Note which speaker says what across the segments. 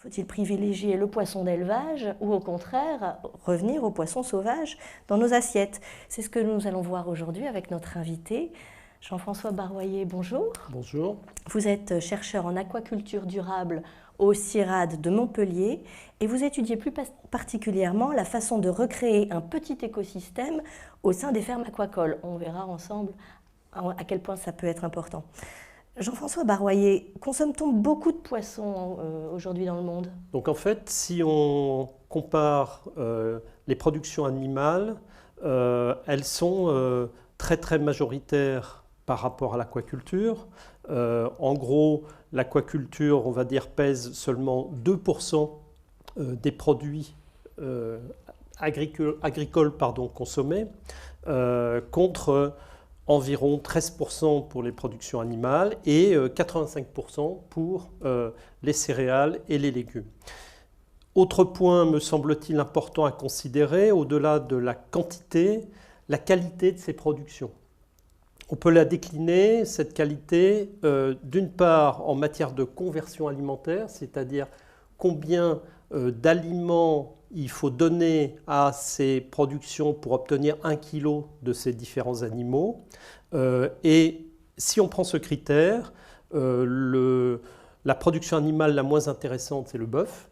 Speaker 1: Faut-il privilégier le poisson d'élevage ou au contraire revenir aux poissons sauvages dans nos assiettes? C'est ce que nous allons voir aujourd'hui avec notre invité, Jean-François Baroyer. Bonjour.
Speaker 2: Bonjour.
Speaker 1: Vous êtes chercheur en aquaculture durable au CIRAD de Montpellier et vous étudiez plus particulièrement la façon de recréer un petit écosystème au sein des fermes aquacoles. On verra ensemble à quel point ça peut être important. Jean-François Baroyer, consomme-t-on beaucoup de poissons aujourd'hui dans le monde?
Speaker 2: Donc en fait, si on compare les productions animales, elles sont très majoritaires par rapport à l'aquaculture. En gros, l'aquaculture, on va dire, pèse seulement 2% des produits agricoles consommés, contre environ 13% pour les productions animales et 85% pour les céréales et les légumes. Autre point, me semble-t-il, important à considérer, au-delà de la quantité, la qualité de ces productions. On peut la décliner, cette qualité, d'une part en matière de conversion alimentaire, c'est-à-dire combien d'aliments il faut donner à ces productions pour obtenir 1 kg de ces différents animaux. Et si on prend ce critère, la production animale la moins intéressante, c'est le bœuf,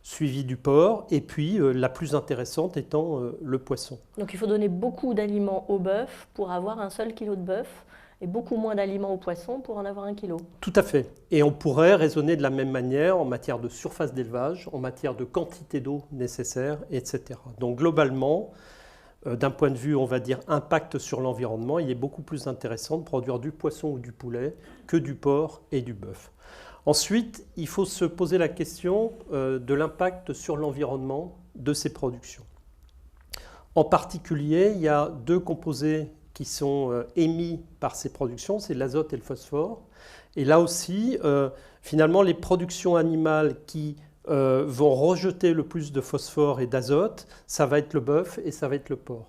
Speaker 2: suivi du porc, et puis la plus intéressante étant le poisson.
Speaker 1: Donc il faut donner beaucoup d'aliments au bœuf pour avoir un seul kilo de bœuf, et beaucoup moins d'aliments au poisson pour en avoir 1 kilo.
Speaker 2: Tout à fait. Et on pourrait raisonner de la même manière en matière de surface d'élevage, en matière de quantité d'eau nécessaire, etc. Donc globalement, d'un point de vue, on va dire, impact sur l'environnement, il est beaucoup plus intéressant de produire du poisson ou du poulet que du porc et du bœuf. Ensuite, il faut se poser la question de l'impact sur l'environnement de ces productions. En particulier, il y a deux composés qui sont émis par ces productions, c'est l'azote et le phosphore. Et là aussi, finalement, les productions animales qui vont rejeter le plus de phosphore et d'azote, ça va être le bœuf et ça va être le porc.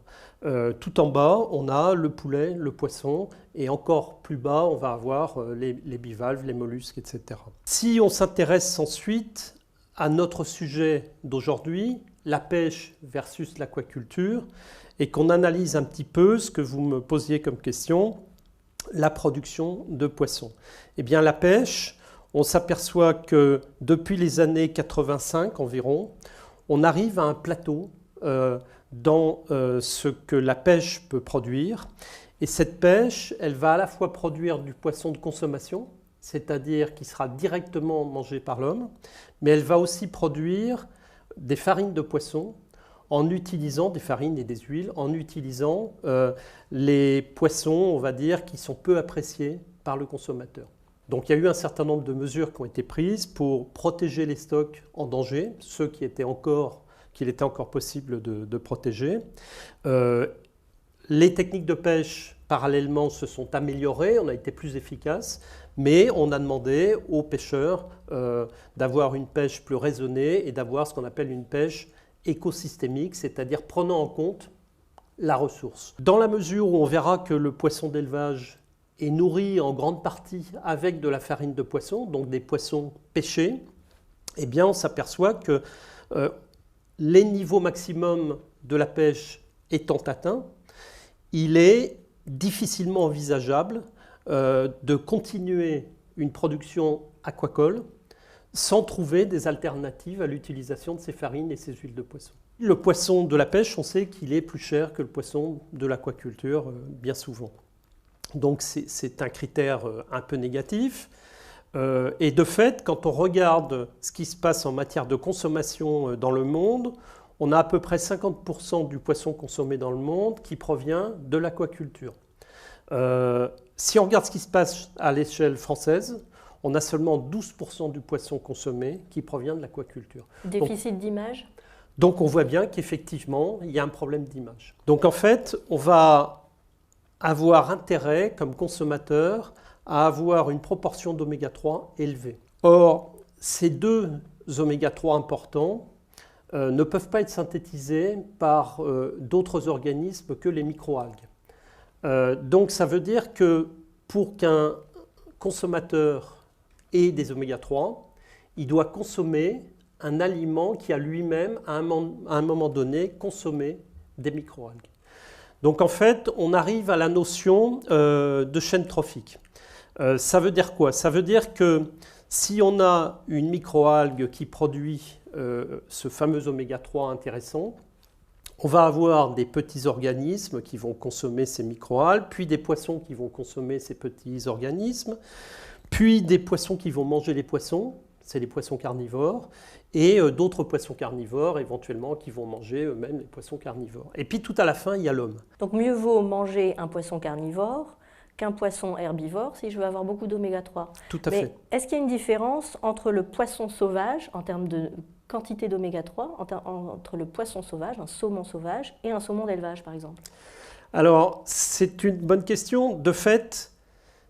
Speaker 2: Tout en bas, on a le poulet, le poisson, et encore plus bas, on va avoir les bivalves, les mollusques, etc. Si on s'intéresse ensuite à notre sujet d'aujourd'hui, la pêche versus l'aquaculture, et qu'on analyse un petit peu ce que vous me posiez comme question, la production de poissons. Eh bien, la pêche, on s'aperçoit que depuis les années 85 environ, on arrive à un plateau dans ce que la pêche peut produire. Et cette pêche, elle va à la fois produire du poisson de consommation, c'est-à-dire qui sera directement mangé par l'homme, mais elle va aussi produire des farines de poisson en utilisant des farines et des huiles, en utilisant les poissons, on va dire, qui sont peu appréciés par le consommateur. Donc il y a eu un certain nombre de mesures qui ont été prises pour protéger les stocks en danger, ceux qu'il était encore possible de protéger. Les techniques de pêche, parallèlement, se sont améliorées, on a été plus efficaces, mais on a demandé aux pêcheurs d'avoir une pêche plus raisonnée et d'avoir ce qu'on appelle une pêche écosystémique, c'est-à-dire prenant en compte la ressource. Dans la mesure où on verra que le poisson d'élevage est nourri en grande partie avec de la farine de poisson, donc des poissons pêchés, eh bien on s'aperçoit que les niveaux maximums de la pêche étant atteints, il est difficilement envisageable de continuer une production aquacole sans trouver des alternatives à l'utilisation de ces farines et ces huiles de poisson. Le poisson de la pêche, on sait qu'il est plus cher que le poisson de l'aquaculture, bien souvent. Donc c'est un critère un peu négatif. Et de fait, quand on regarde ce qui se passe en matière de consommation dans le monde, on a à peu près 50% du poisson consommé dans le monde qui provient de l'aquaculture. Si on regarde ce qui se passe à l'échelle française, on a seulement 12% du poisson consommé qui provient de l'aquaculture.
Speaker 1: Déficit d'image ?
Speaker 2: Donc on voit bien qu'effectivement, il y a un problème d'image. Donc en fait, on va avoir intérêt comme consommateur à avoir une proportion d'oméga 3 élevée. Or, ces deux oméga 3 importants ne peuvent pas être synthétisés par d'autres organismes que les microalgues. Donc ça veut dire que pour qu'un consommateur ait des oméga 3, il doit consommer un aliment qui a lui-même, à un moment donné, consommé des microalgues. Donc en fait, on arrive à la notion de chaîne trophique. Ça veut dire quoi? Ça veut dire que si on a une microalgue qui produit ce fameux oméga 3 intéressant, on va avoir des petits organismes qui vont consommer ces microalgues, puis des poissons qui vont consommer ces petits organismes, puis des poissons qui vont manger les poissons, c'est les poissons carnivores, et d'autres poissons carnivores éventuellement qui vont manger eux-mêmes les poissons carnivores. Et puis tout à la fin, il y a l'homme.
Speaker 1: Donc mieux vaut manger un poisson carnivore qu'un poisson herbivore si je veux avoir beaucoup d'oméga 3.
Speaker 2: Tout à fait.
Speaker 1: Est-ce qu'il y a une différence entre le poisson sauvage en termes de quantité d'oméga 3, entre le poisson sauvage, un saumon sauvage, et un saumon d'élevage par exemple?
Speaker 2: Alors, c'est une bonne question. De fait,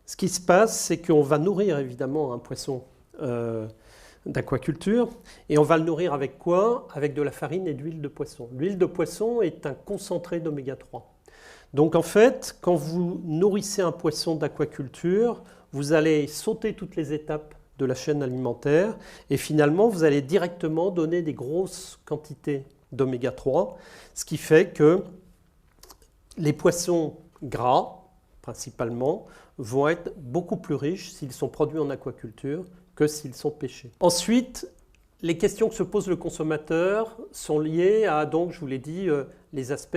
Speaker 2: ce qui se passe, c'est qu'on va nourrir évidemment un poisson d'aquaculture, et on va le nourrir avec quoi? Avec de la farine et de l'huile de poisson. L'huile de poisson est un concentré d'oméga 3. Donc en fait, quand vous nourrissez un poisson d'aquaculture, vous allez sauter toutes les étapes de la chaîne alimentaire et finalement vous allez directement donner des grosses quantités d'oméga 3, ce qui fait que les poissons gras, principalement, vont être beaucoup plus riches s'ils sont produits en aquaculture que s'ils sont pêchés. Ensuite, les questions que se pose le consommateur sont liées à, donc je vous l'ai dit, les aspects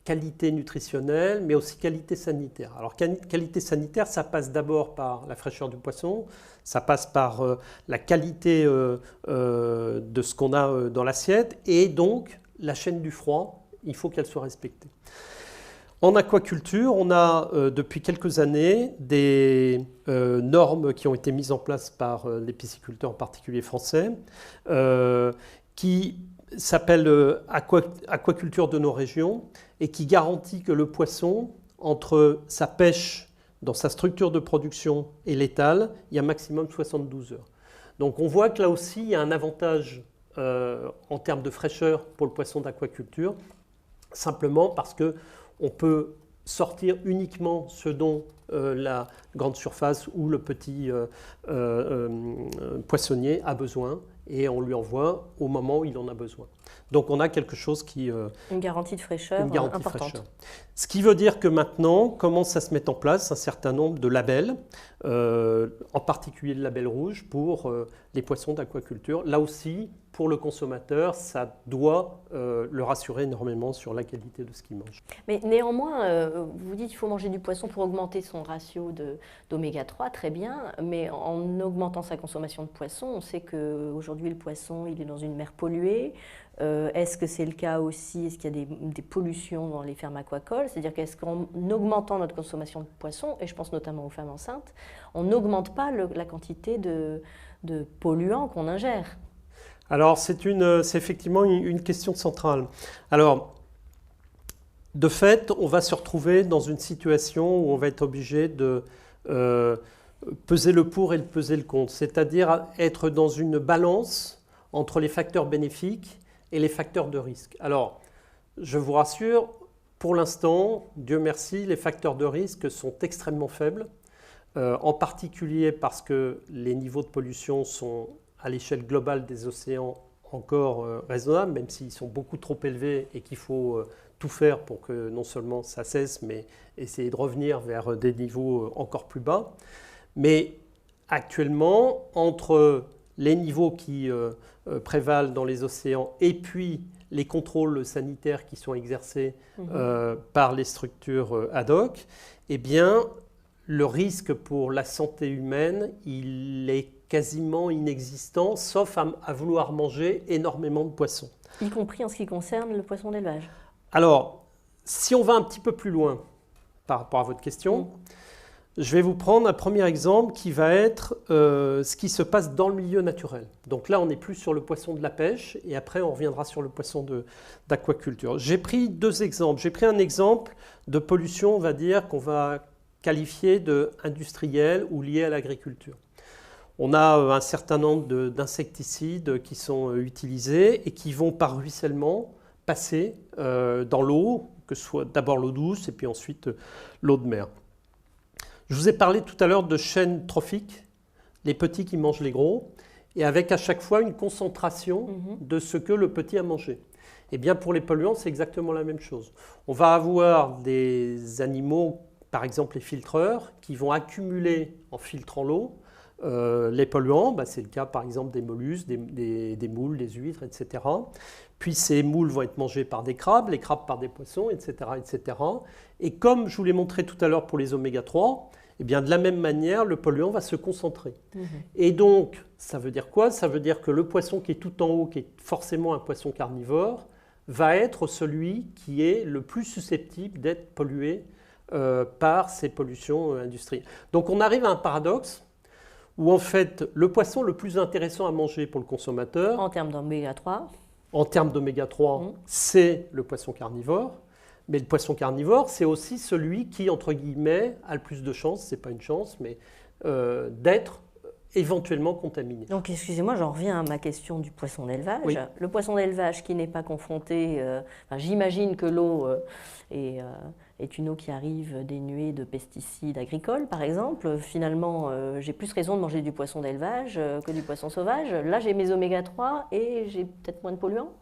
Speaker 2: qualité nutritionnelle, mais aussi qualité sanitaire. Alors qualité sanitaire, ça passe d'abord par la fraîcheur du poisson, ça passe par la qualité de ce qu'on a dans l'assiette, et donc la chaîne du froid, il faut qu'elle soit respectée. En aquaculture, on a depuis quelques années des normes qui ont été mises en place par les pisciculteurs, en particulier français, qui s'appelle Aquaculture de nos régions et qui garantit que le poisson, entre sa pêche dans sa structure de production et l'étal, il y a maximum 72 heures. Donc on voit que là aussi, il y a un avantage en termes de fraîcheur pour le poisson d'aquaculture, simplement parce qu'on peut sortir uniquement ce dont la grande surface ou le petit poissonnier a besoin, et on lui envoie au moment où il en a besoin. Donc on a quelque chose qui...
Speaker 1: une garantie de fraîcheur importante.
Speaker 2: Ce qui veut dire que maintenant commence à se mettre en place un certain nombre de labels, en particulier le label rouge pour les poissons d'aquaculture. Là aussi, pour le consommateur, ça doit le rassurer énormément sur la qualité de ce qu'il mange.
Speaker 1: Mais néanmoins, vous dites qu'il faut manger du poisson pour augmenter son ratio d'oméga 3, très bien, mais en augmentant sa consommation de poisson, on sait qu'aujourd'hui le poisson il est dans une mer polluée. Est-ce que c'est le cas aussi? Est-ce qu'il y a des pollutions dans les fermes aquacoles? C'est-à-dire qu'est-ce qu'en augmentant notre consommation de poisson, et je pense notamment aux femmes enceintes, on n'augmente pas la quantité de polluants qu'on ingère?
Speaker 2: Alors c'est effectivement une question centrale. Alors, de fait, on va se retrouver dans une situation où on va être obligé de peser le pour et peser le contre, c'est-à-dire être dans une balance entre les facteurs bénéfiques et les facteurs de risque. Alors, je vous rassure, pour l'instant, Dieu merci, les facteurs de risque sont extrêmement faibles, en particulier parce que les niveaux de pollution sont à l'échelle globale des océans encore raisonnables, même s'ils sont beaucoup trop élevés et qu'il faut tout faire pour que non seulement ça cesse, mais essayer de revenir vers des niveaux encore plus bas. Mais actuellement, entre les niveaux qui prévalent dans les océans et puis les contrôles sanitaires qui sont exercés par les structures ad hoc, eh bien, le risque pour la santé humaine, il est quasiment inexistant, sauf à vouloir manger énormément de poissons.
Speaker 1: Y compris en ce qui concerne le poisson d'élevage.
Speaker 2: Alors, si on va un petit peu plus loin par rapport à votre question, je vais vous prendre un premier exemple qui va être ce qui se passe dans le milieu naturel. Donc là, on n'est plus sur le poisson de la pêche et après, on reviendra sur le poisson d'aquaculture. J'ai pris deux exemples. J'ai pris un exemple de pollution, on va dire, qu'on va qualifier d'industrielle ou liée à l'agriculture. On a un certain nombre d'insecticides qui sont utilisés et qui vont par ruissellement passer dans l'eau, que ce soit d'abord l'eau douce et puis ensuite l'eau de mer. Je vous ai parlé tout à l'heure de chaînes trophiques, les petits qui mangent les gros. et avec à chaque fois une concentration de ce que le petit a mangé. Eh bien, pour les polluants, c'est exactement la même chose. On va avoir des animaux, par exemple les filtreurs, qui vont accumuler en filtrant l'eau les polluants. C'est le cas par exemple des mollusques, des moules, des huîtres, etc. Puis ces moules vont être mangés par des crabes, les crabes par des poissons, etc. etc. Et comme je vous l'ai montré tout à l'heure pour les oméga 3, eh bien, de la même manière, le polluant va se concentrer. Et donc, ça veut dire quoi? Ça veut dire que le poisson qui est tout en haut, qui est forcément un poisson carnivore, va être celui qui est le plus susceptible d'être pollué par ces pollutions industrielles. Donc on arrive à un paradoxe où en fait le poisson le plus intéressant à manger pour le consommateur,
Speaker 1: en termes d'oméga 3,
Speaker 2: c'est le poisson carnivore. Mais le poisson carnivore, c'est aussi celui qui, entre guillemets, a le plus de chances, c'est pas une chance, mais d'être éventuellement contaminé.
Speaker 1: Donc, excusez-moi, j'en reviens à ma question du poisson d'élevage.
Speaker 2: Oui.
Speaker 1: Le poisson d'élevage qui n'est pas confronté, j'imagine que l'eau est une eau qui arrive dénuée de pesticides agricoles, par exemple. Finalement, j'ai plus raison de manger du poisson d'élevage que du poisson sauvage. Là, j'ai mes oméga 3 et j'ai peut-être moins de polluants.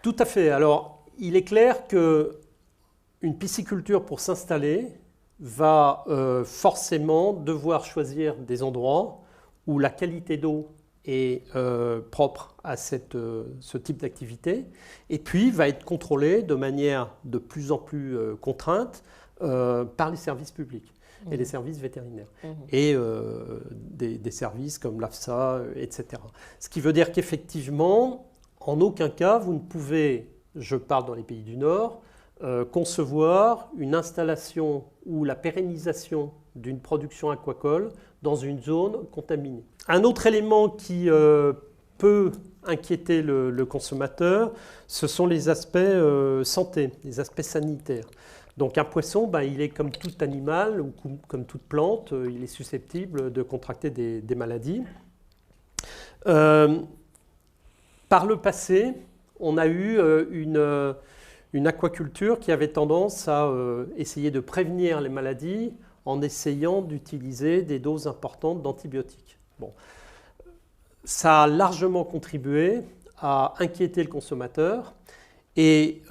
Speaker 2: Tout à fait. Alors, il est clair que une pisciculture, pour s'installer, va forcément devoir choisir des endroits où la qualité d'eau est propre à ce type d'activité, et puis va être contrôlée de manière de plus en plus contrainte par les services publics et les services vétérinaires, et des services comme l'AFSA, etc. Ce qui veut dire qu'effectivement, en aucun cas, vous ne pouvez, je parle dans les pays du Nord, concevoir une installation ou la pérennisation d'une production aquacole dans une zone contaminée. Un autre élément qui peut inquiéter le consommateur, ce sont les aspects santé, les aspects sanitaires. Donc un poisson, il est comme tout animal ou comme toute plante, il est susceptible de contracter des maladies. Par le passé, on a eu une aquaculture qui avait tendance à essayer de prévenir les maladies en essayant d'utiliser des doses importantes d'antibiotiques. Bon. Ça a largement contribué à inquiéter le consommateur, et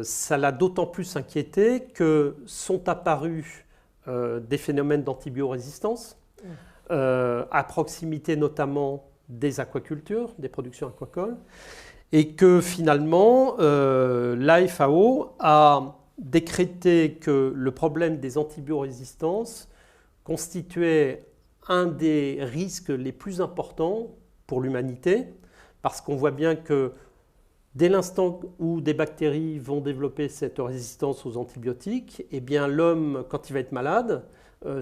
Speaker 2: ça l'a d'autant plus inquiété que sont apparus des phénomènes d'antibiorésistance, à proximité notamment des aquacultures, des productions aquacoles, et que finalement l'AFAO a décrété que le problème des antibiorésistances constituait un des risques les plus importants pour l'humanité, parce qu'on voit bien que dès l'instant où des bactéries vont développer cette résistance aux antibiotiques, eh bien l'homme, quand il va être malade,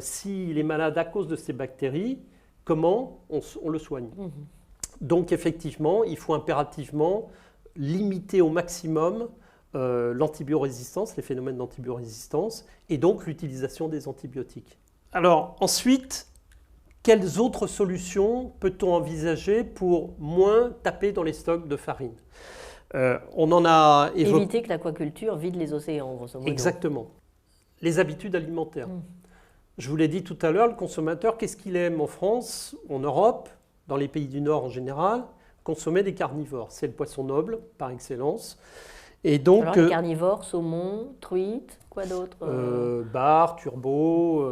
Speaker 2: s'il est malade à cause de ces bactéries, comment on le soigne? Donc effectivement, il faut impérativement limiter au maximum l'antibiorésistance, les phénomènes d'antibiorésistance, et donc l'utilisation des antibiotiques. Alors ensuite, quelles autres solutions peut-on envisager pour moins taper dans les stocks de farine? On en a évoqué...
Speaker 1: Éviter que l'aquaculture vide les océans, grosso modo.
Speaker 2: Exactement. Les habitudes alimentaires. Je vous l'ai dit tout à l'heure, le consommateur, qu'est-ce qu'il aime en France, en Europe, dans les pays du Nord en général? Consommer des carnivores. C'est le poisson noble, par excellence. Et donc,
Speaker 1: alors, les carnivores, saumon, truite, quoi d'autre?
Speaker 2: Bar, turbo,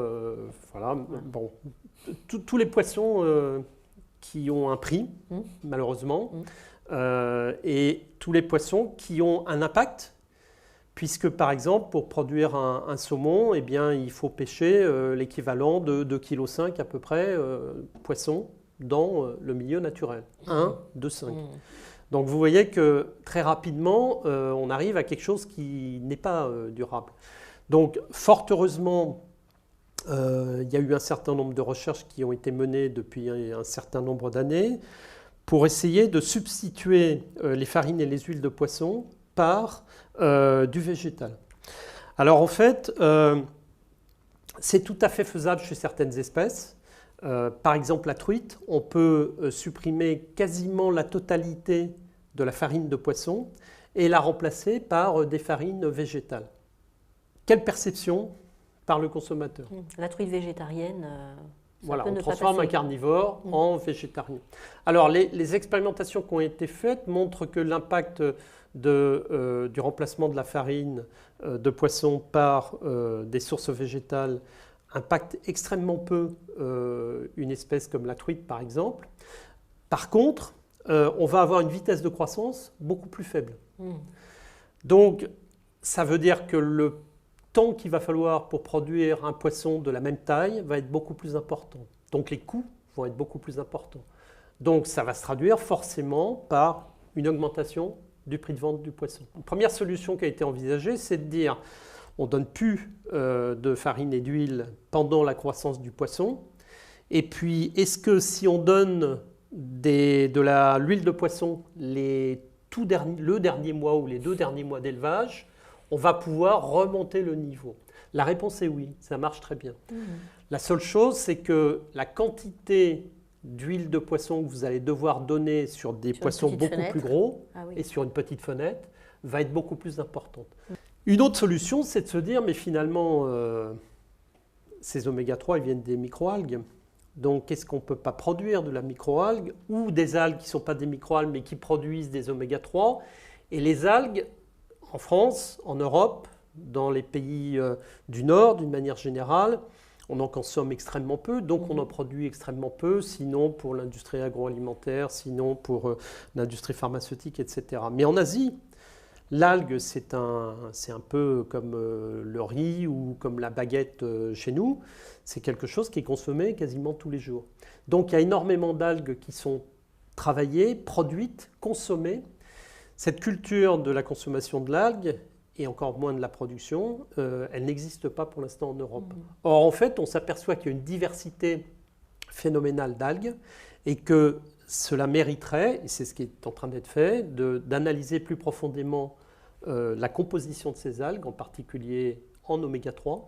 Speaker 2: voilà. Bon, tous les poissons qui ont un prix, malheureusement, et tous les poissons qui ont un impact, puisque par exemple, pour produire un saumon, eh bien, il faut pêcher l'équivalent de 2,5 kg à peu près poissons dans le milieu naturel. 1, 2, 5. Donc vous voyez que très rapidement, on arrive à quelque chose qui n'est pas durable. Donc fort heureusement, il y a eu un certain nombre de recherches qui ont été menées depuis un certain nombre d'années pour essayer de substituer les farines et les huiles de poisson par du végétal. Alors en fait, c'est tout à fait faisable chez certaines espèces. Par exemple, la truite, on peut supprimer quasiment la totalité de la farine de poisson et la remplacer par des farines végétales. Quelle perception par le consommateur?
Speaker 1: La truite végétarienne,
Speaker 2: Voilà, on transforme un carnivore en végétarien. Alors, les expérimentations qui ont été faites montrent que l'impact du remplacement de la farine de poisson par des sources végétales impacte extrêmement peu une espèce comme la truite, par exemple. Par contre, on va avoir une vitesse de croissance beaucoup plus faible. Donc, ça veut dire que le temps qu'il va falloir pour produire un poisson de la même taille va être beaucoup plus important. Donc, les coûts vont être beaucoup plus importants. Donc, ça va se traduire forcément par une augmentation du prix de vente du poisson. Une première solution qui a été envisagée, c'est de dire on ne donne plus de farine et d'huile pendant la croissance du poisson. Et puis, est-ce que si on donne de l'huile de poisson le dernier mois ou les 2 derniers mois d'élevage, on va pouvoir remonter le niveau? La réponse est oui, ça marche très bien. La seule chose, c'est que la quantité d'huile de poisson que vous allez devoir donner sur des poissons beaucoup plus gros et sur une petite fenêtre va être beaucoup plus importante. Une autre solution, c'est de se dire, mais finalement, ces oméga-3, ils viennent des microalgues. Donc, est-ce qu'on ne peut pas produire de la microalgue ou des algues qui ne sont pas des microalgues mais qui produisent des oméga-3? Et les algues, en France, en Europe, dans les pays du Nord, d'une manière générale, on en consomme extrêmement peu, donc on en produit extrêmement peu, sinon pour l'industrie agroalimentaire, sinon pour l'industrie pharmaceutique, etc. Mais en Asie, l'algue, c'est un peu comme le riz ou comme la baguette chez nous. C'est quelque chose qui est consommé quasiment tous les jours. Donc il y a énormément d'algues qui sont travaillées, produites, consommées. Cette culture de la consommation de l'algue, et encore moins de la production, elle n'existe pas pour l'instant en Europe. Or, en fait, on s'aperçoit qu'il y a une diversité phénoménale d'algues et que cela mériterait, et c'est ce qui est en train d'être fait, d'analyser plus profondément la composition de ces algues, en particulier en oméga-3,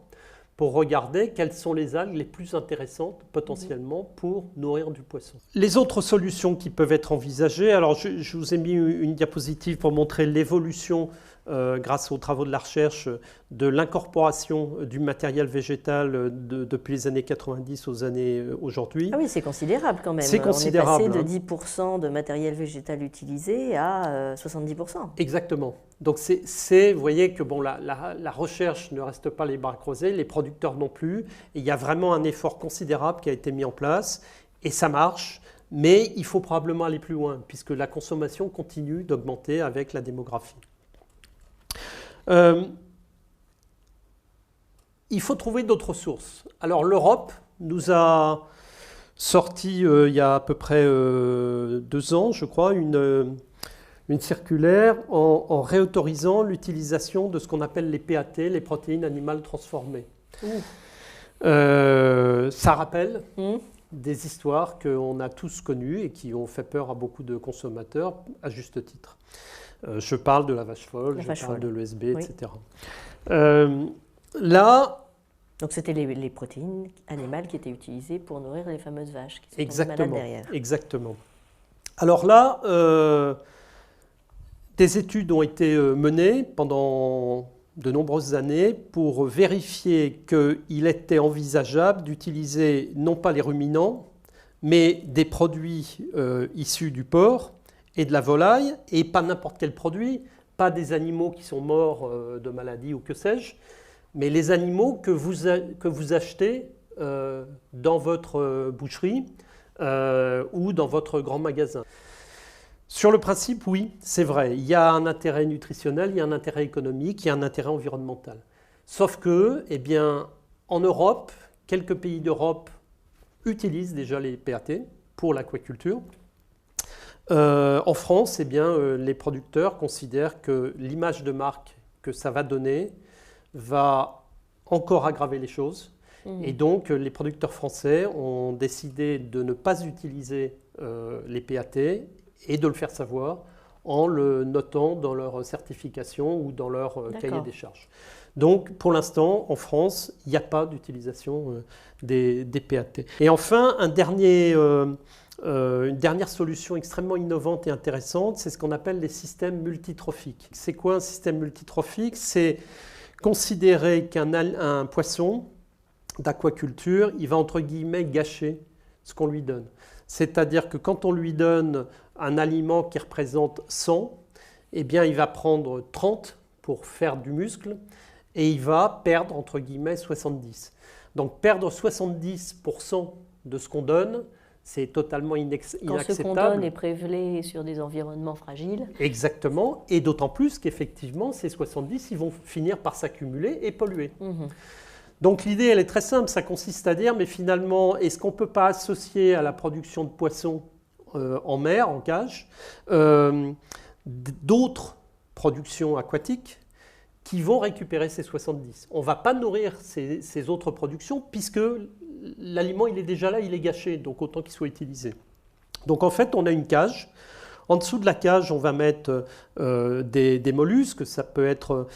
Speaker 2: pour regarder quelles sont les algues les plus intéressantes potentiellement pour nourrir du poisson. Les autres solutions qui peuvent être envisagées, alors je vous ai mis une diapositive pour montrer l'évolution grâce aux travaux de la recherche de l'incorporation du matériel végétal depuis les années 90 aux années aujourd'hui.
Speaker 1: Ah oui, c'est considérable quand même.
Speaker 2: C'est considérable.
Speaker 1: On est passé de 10% de matériel végétal utilisé à 70%.
Speaker 2: Exactement. Donc vous voyez que bon, la recherche ne reste pas les bras croisés, les producteurs non plus. Et il y a vraiment un effort considérable qui a été mis en place et ça marche. Mais il faut probablement aller plus loin puisque la consommation continue d'augmenter avec la démographie. Il faut trouver d'autres sources. Alors l'Europe nous a sorti il y a à peu près 2 ans, je crois, une circulaire en réautorisant l'utilisation de ce qu'on appelle les PAT, les protéines animales transformées. Ça rappelle des histoires qu'on a tous connues et qui ont fait peur à beaucoup de consommateurs, à juste titre. Je parle de la vache folle, je parle de l'ESB, oui. Etc. Là...
Speaker 1: Donc c'était les protéines animales qui étaient utilisées pour nourrir les fameuses vaches qui sont
Speaker 2: exactement,
Speaker 1: malades derrière.
Speaker 2: Exactement. Alors là, des études ont été menées pendant de nombreuses années pour vérifier qu'il était envisageable d'utiliser non pas les ruminants, mais des produits issus du porc et de la volaille, et pas n'importe quel produit, pas des animaux qui sont morts de maladie ou que sais-je, mais les animaux que vous achetez dans votre boucherie ou dans votre grand magasin. Sur le principe, oui, c'est vrai, il y a un intérêt nutritionnel, il y a un intérêt économique, il y a un intérêt environnemental. Sauf que, eh bien, en Europe, quelques pays d'Europe utilisent déjà les PAT pour l'aquaculture. En France, eh bien, les producteurs considèrent que l'image de marque que ça va donner va encore aggraver les choses. Et donc, les producteurs français ont décidé de ne pas utiliser les PAT et de le faire savoir en le notant dans leur certification ou dans leur cahier des charges. Donc, pour l'instant, en France, il n'y a pas d'utilisation des PAT. Et enfin, une dernière solution extrêmement innovante et intéressante, c'est ce qu'on appelle les systèmes multitrophiques. C'est quoi un système multitrophique? C'est considérer qu'un poisson d'aquaculture, il va entre guillemets gâcher ce qu'on lui donne. C'est-à-dire que quand on lui donne un aliment qui représente 100, eh bien il va prendre 30 pour faire du muscle et il va perdre entre guillemets 70. Donc perdre 70% de ce qu'on donne, c'est totalement inacceptable.
Speaker 1: Quand ce qu'on donne est prélevé sur des environnements fragiles.
Speaker 2: Exactement, et d'autant plus qu'effectivement, ces 70, ils vont finir par s'accumuler et polluer. Donc l'idée, elle est très simple, ça consiste à dire, mais finalement, est-ce qu'on ne peut pas associer à la production de poissons en mer, en cage, d'autres productions aquatiques qui vont récupérer ces 70. On ne va pas nourrir ces autres productions puisque l'aliment il est déjà là, il est gâché, donc autant qu'il soit utilisé. Donc en fait, on a une cage. En dessous de la cage, on va mettre des mollusques, ça peut être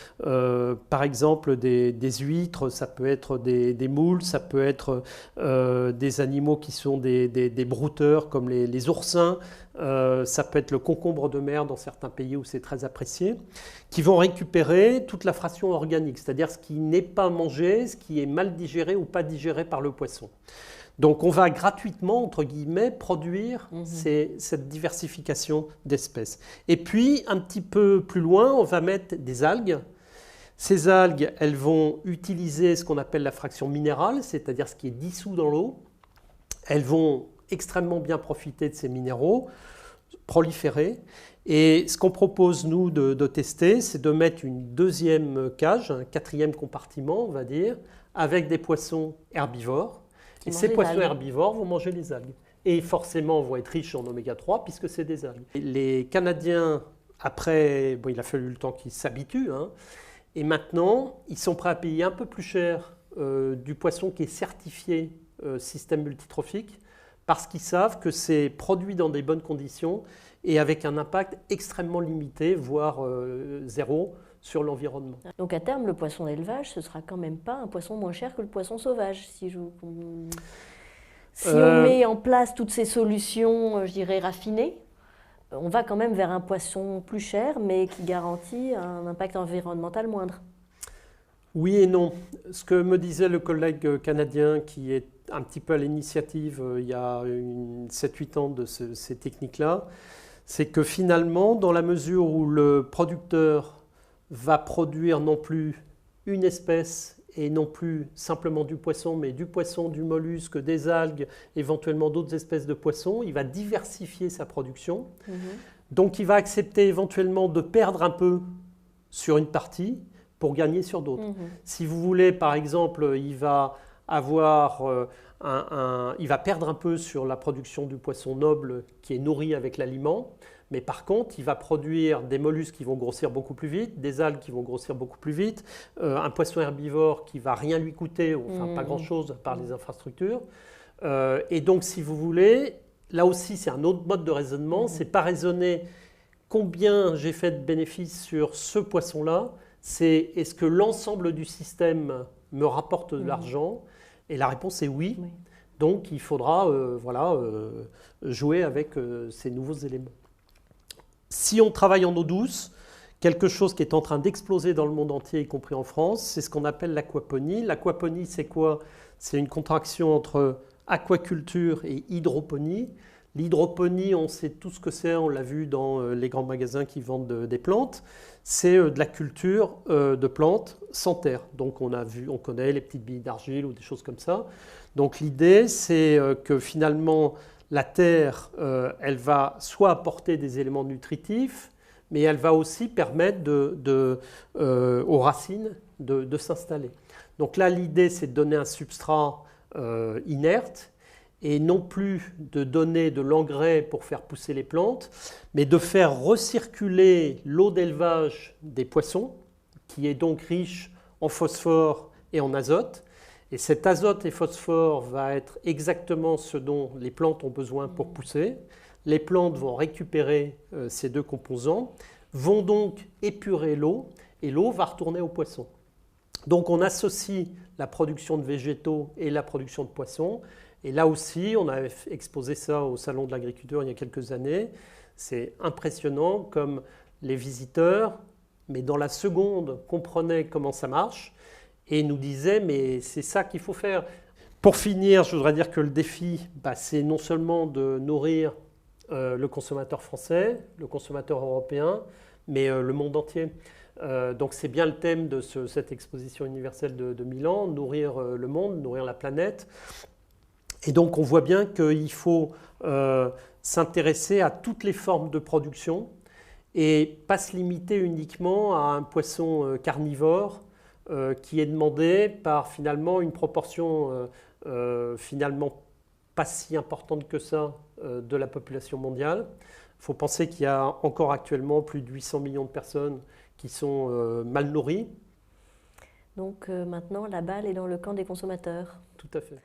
Speaker 2: par exemple des huîtres, ça peut être des moules, ça peut être des animaux qui sont des brouteurs comme les oursins, ça peut être le concombre de mer dans certains pays où c'est très apprécié, qui vont récupérer toute la fraction organique, c'est-à-dire ce qui n'est pas mangé, ce qui est mal digéré ou pas digéré par le poisson. Donc on va gratuitement, entre guillemets, produire cette diversification d'espèces. Et puis, un petit peu plus loin, on va mettre des algues. Ces algues, elles vont utiliser ce qu'on appelle la fraction minérale, c'est-à-dire ce qui est dissous dans l'eau. Elles vont extrêmement bien profiter de ces minéraux, proliférer. Et ce qu'on propose, nous, de tester, c'est de mettre une deuxième cage, un quatrième compartiment, on va dire, avec des poissons herbivores. Et ces poissons herbivores vont manger les algues. Et forcément, vont être riches en oméga 3 puisque c'est des algues. Et les Canadiens, après, il a fallu le temps qu'ils s'habituent. Et maintenant, ils sont prêts à payer un peu plus cher du poisson qui est certifié système multitrophique parce qu'ils savent que c'est produit dans des bonnes conditions et avec un impact extrêmement limité, voire zéro, sur l'environnement.
Speaker 1: Donc à terme, le poisson d'élevage, ce ne sera quand même pas un poisson moins cher que le poisson sauvage. Si on met en place toutes ces solutions, je dirais, raffinées, on va quand même vers un poisson plus cher, mais qui garantit un impact environnemental moindre.
Speaker 2: Oui et non. Ce que me disait le collègue canadien qui est un petit peu à l'initiative il y a 7-8 ans de ces techniques-là, c'est que finalement, dans la mesure où le producteur va produire non plus une espèce et non plus simplement du poisson, mais du poisson, du mollusque, des algues, éventuellement d'autres espèces de poissons, il va diversifier sa production. Donc il va accepter éventuellement de perdre un peu sur une partie pour gagner sur d'autres. Si vous voulez, par exemple, il va avoir il va perdre un peu sur la production du poisson noble qui est nourri avec l'aliment, mais par contre, il va produire des mollusques qui vont grossir beaucoup plus vite, des algues qui vont grossir beaucoup plus vite, un poisson herbivore qui ne va rien lui coûter, enfin pas grand-chose par les infrastructures. Et donc, si vous voulez, là aussi, c'est un autre mode de raisonnement, c'est pas raisonner combien j'ai fait de bénéfices sur ce poisson-là, c'est est-ce que l'ensemble du système me rapporte de l'argent? Et la réponse est oui. Donc, il faudra jouer avec ces nouveaux éléments. Si on travaille en eau douce, quelque chose qui est en train d'exploser dans le monde entier, y compris en France, c'est ce qu'on appelle l'aquaponie. L'aquaponie, c'est quoi? C'est une contraction entre aquaculture et hydroponie. L'hydroponie, on sait tout ce que c'est, on l'a vu dans les grands magasins qui vendent des plantes. C'est de la culture de plantes sans terre. Donc on connaît les petites billes d'argile ou des choses comme ça. Donc l'idée, c'est que finalement, la terre, elle va soit apporter des éléments nutritifs, mais elle va aussi permettre aux racines de s'installer. Donc là, l'idée, c'est de donner un substrat inerte et non plus de donner de l'engrais pour faire pousser les plantes, mais de faire recirculer l'eau d'élevage des poissons, qui est donc riche en phosphore et en azote. Et cet azote et phosphore va être exactement ce dont les plantes ont besoin pour pousser. Les plantes vont récupérer ces deux composants, vont donc épurer l'eau, et l'eau va retourner aux poissons. Donc on associe la production de végétaux et la production de poissons. Et là aussi, on a exposé ça au Salon de l'Agriculture il y a quelques années. C'est impressionnant comme les visiteurs, mais dans la seconde, comprenaient comment ça marche. et nous disait mais c'est ça qu'il faut faire. Pour finir, je voudrais dire que le défi, c'est non seulement de nourrir le consommateur français, le consommateur européen, mais le monde entier. Donc c'est bien le thème de cette exposition universelle de Milan, nourrir le monde, nourrir la planète. Et donc on voit bien qu'il faut s'intéresser à toutes les formes de production et pas se limiter uniquement à un poisson carnivore qui est demandé par finalement une proportion finalement pas si importante que ça de la population mondiale. Il faut penser qu'il y a encore actuellement plus de 800 millions de personnes qui sont mal nourries.
Speaker 1: Donc maintenant, la balle est dans le camp des consommateurs.
Speaker 2: Tout à fait.